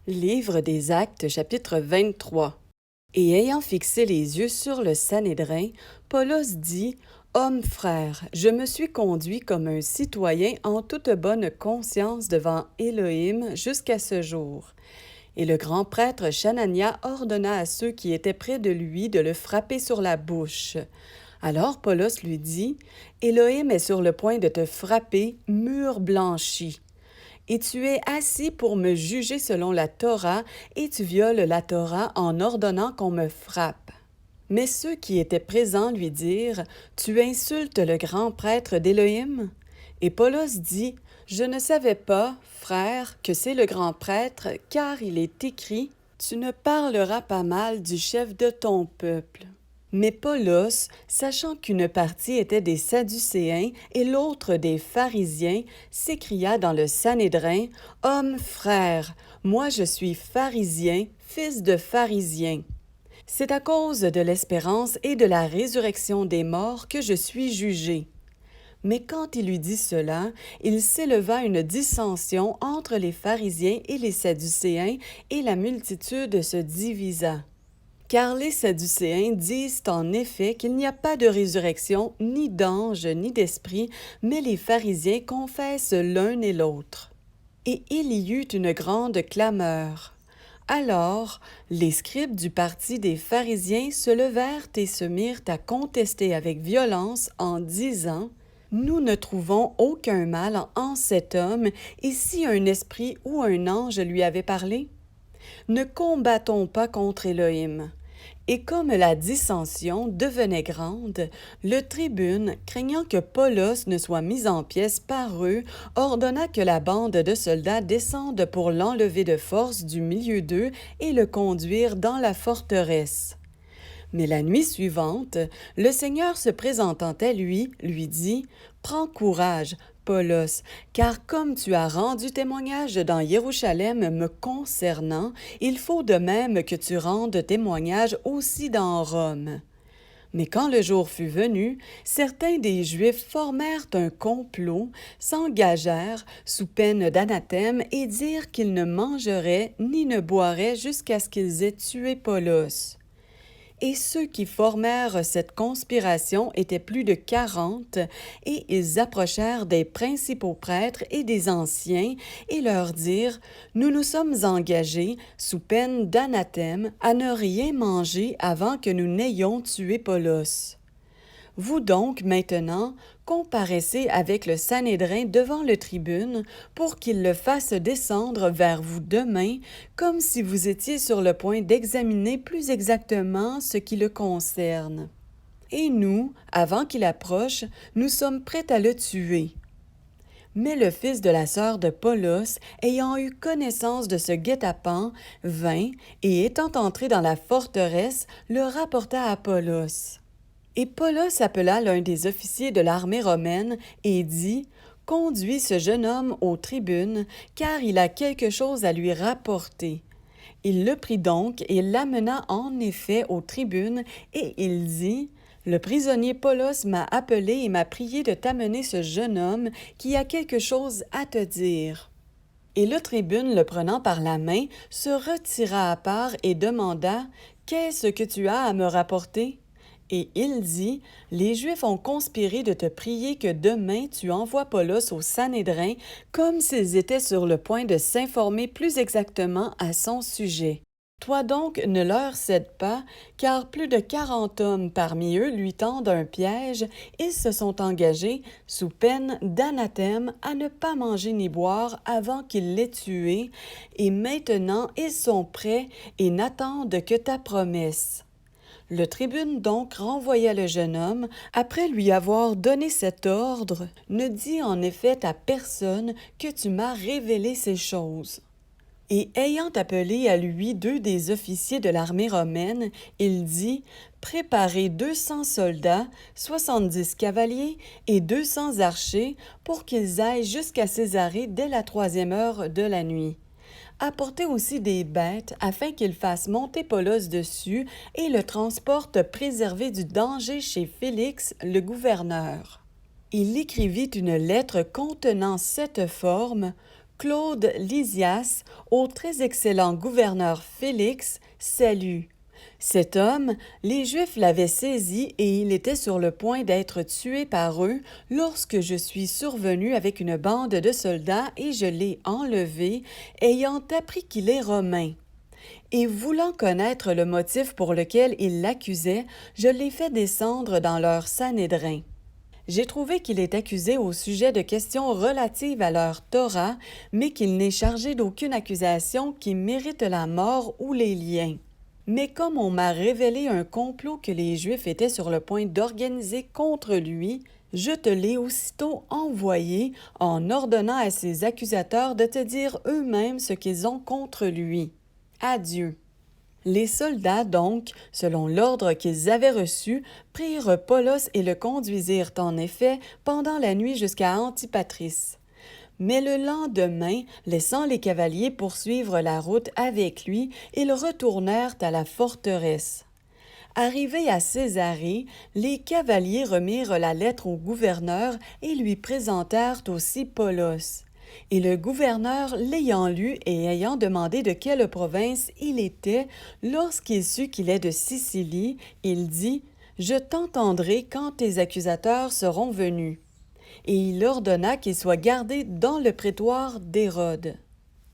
Livre des Actes, chapitre 23. Et ayant fixé les yeux sur le Sanhédrin, Paulos dit: Hommes frères, je me suis conduit comme un citoyen en toute bonne conscience devant Élohim jusqu'à ce jour. Et le grand prêtre Chanania ordonna à ceux qui étaient près de lui de le frapper sur la bouche. Alors Paulos lui dit: Élohim est sur le point de te frapper, mur blanchi. Et tu es assis pour me juger selon la Torah, et tu violes la Torah en ordonnant qu'on me frappe. Mais ceux qui étaient présents lui dirent: Tu insultes le grand prêtre d'Élohim? Et Paulos dit: Je ne savais pas, frère, que c'est le grand prêtre, car il est écrit: Tu ne parleras pas mal du chef de ton peuple. Mais Paulos, sachant qu'une partie était des Sadducéens et l'autre des pharisiens, s'écria dans le Sanhédrin: Hommes frères, moi je suis pharisien, fils de pharisien. C'est à cause de l'espérance et de la résurrection des morts que je suis jugé. Mais quand il eut dit cela, il s'éleva une dissension entre les pharisiens et les Sadducéens, et la multitude se divisa. Car les Sadducéens disent en effet qu'il n'y a pas de résurrection, ni d'ange, ni d'esprit, mais les pharisiens confessent l'un et l'autre. Et il y eut une grande clameur. Alors, les scribes du parti des pharisiens se levèrent et se mirent à contester avec violence en disant: Nous ne trouvons aucun mal en cet homme, et si un esprit ou un ange lui avait parlé? Ne combattons pas contre Élohim. Et comme la dissension devenait grande, le tribune, craignant que Paulos ne soit mis en pièces par eux, ordonna que la bande de soldats descende pour l'enlever de force du milieu d'eux et le conduire dans la forteresse. Mais la nuit suivante, le Seigneur se présentant à lui, lui dit: Prends courage, Paulos, car comme tu as rendu témoignage dans Jérusalem me concernant, il faut de même que tu rendes témoignage aussi dans Rome. Mais quand le jour fut venu, certains des Juifs formèrent un complot, s'engagèrent sous peine d'anathème et dirent qu'ils ne mangeraient ni ne boiraient jusqu'à ce qu'ils aient tué Paulos. Et ceux qui formèrent cette conspiration étaient plus de 40, et ils approchèrent des principaux prêtres et des anciens, et leur dirent: Nous nous sommes engagés, sous peine d'anathème, à ne rien manger avant que nous n'ayons tué Paulos. Vous donc, maintenant, comparaissez avec le Sanhédrin devant le tribune, pour qu'il le fasse descendre vers vous demain, comme si vous étiez sur le point d'examiner plus exactement ce qui le concerne. Et nous, avant qu'il approche, nous sommes prêts à le tuer. Mais le fils de la sœur de Paulos, ayant eu connaissance de ce guet-apens, vint, et étant entré dans la forteresse, le rapporta à Paulos. Et Paulos appela l'un des officiers de l'armée romaine et dit: Conduis ce jeune homme aux tribunes, car il a quelque chose à lui rapporter. Il le prit donc et l'amena en effet aux tribunes, et il dit: Le prisonnier Paulos m'a appelé et m'a prié de t'amener ce jeune homme qui a quelque chose à te dire. Et le tribune, le prenant par la main, se retira à part et demanda: Qu'est-ce que tu as à me rapporter? Et il dit: Les Juifs ont conspiré de te prier que demain tu envoies Paulos au Sanhédrin, comme s'ils étaient sur le point de s'informer plus exactement à son sujet. Toi donc ne leur cède pas, car plus de 40 hommes parmi eux lui tendent un piège. Ils se sont engagés, sous peine d'anathème, à ne pas manger ni boire avant qu'il l'ait tué, et maintenant ils sont prêts et n'attendent que ta promesse. Le tribune donc renvoya le jeune homme, après lui avoir donné cet ordre: Ne dis en effet à personne que tu m'as révélé ces choses. Et ayant appelé à lui 2 des officiers de l'armée romaine, il dit: Préparez 200 soldats, 70 cavaliers et 200 archers, pour qu'ils aillent jusqu'à Césarée dès la 3e heure de la nuit. Apportez aussi des bêtes, afin qu'ils fassent monter Paulos dessus et le transportent préservé du danger chez Félix, le gouverneur. Il écrivit une lettre contenant cette forme: Claude Lysias, au très excellent gouverneur Félix, salut. Cet homme, les Juifs l'avaient saisi et il était sur le point d'être tué par eux lorsque je suis survenu avec une bande de soldats et je l'ai enlevé, ayant appris qu'il est romain. Et voulant connaître le motif pour lequel ils l'accusaient, je l'ai fait descendre dans leur Sanhédrin. J'ai trouvé qu'il est accusé au sujet de questions relatives à leur Torah, mais qu'il n'est chargé d'aucune accusation qui mérite la mort ou les liens. Mais comme on m'a révélé un complot que les Juifs étaient sur le point d'organiser contre lui, je te l'ai aussitôt envoyé en ordonnant à ses accusateurs de te dire eux-mêmes ce qu'ils ont contre lui. Adieu. Les soldats, donc, selon l'ordre qu'ils avaient reçu, prirent Paulos et le conduisirent en effet pendant la nuit jusqu'à Antipatris. Mais le lendemain, laissant les cavaliers poursuivre la route avec lui, ils retournèrent à la forteresse. Arrivés à Césarée, les cavaliers remirent la lettre au gouverneur et lui présentèrent aussi Paulos. Et le gouverneur, l'ayant lu et ayant demandé de quelle province il était, lorsqu'il sut qu'il est de Sicilie, il dit « Je t'entendrai quand tes accusateurs seront venus. » Et il ordonna qu'il soit gardé dans le prétoire d'Hérode.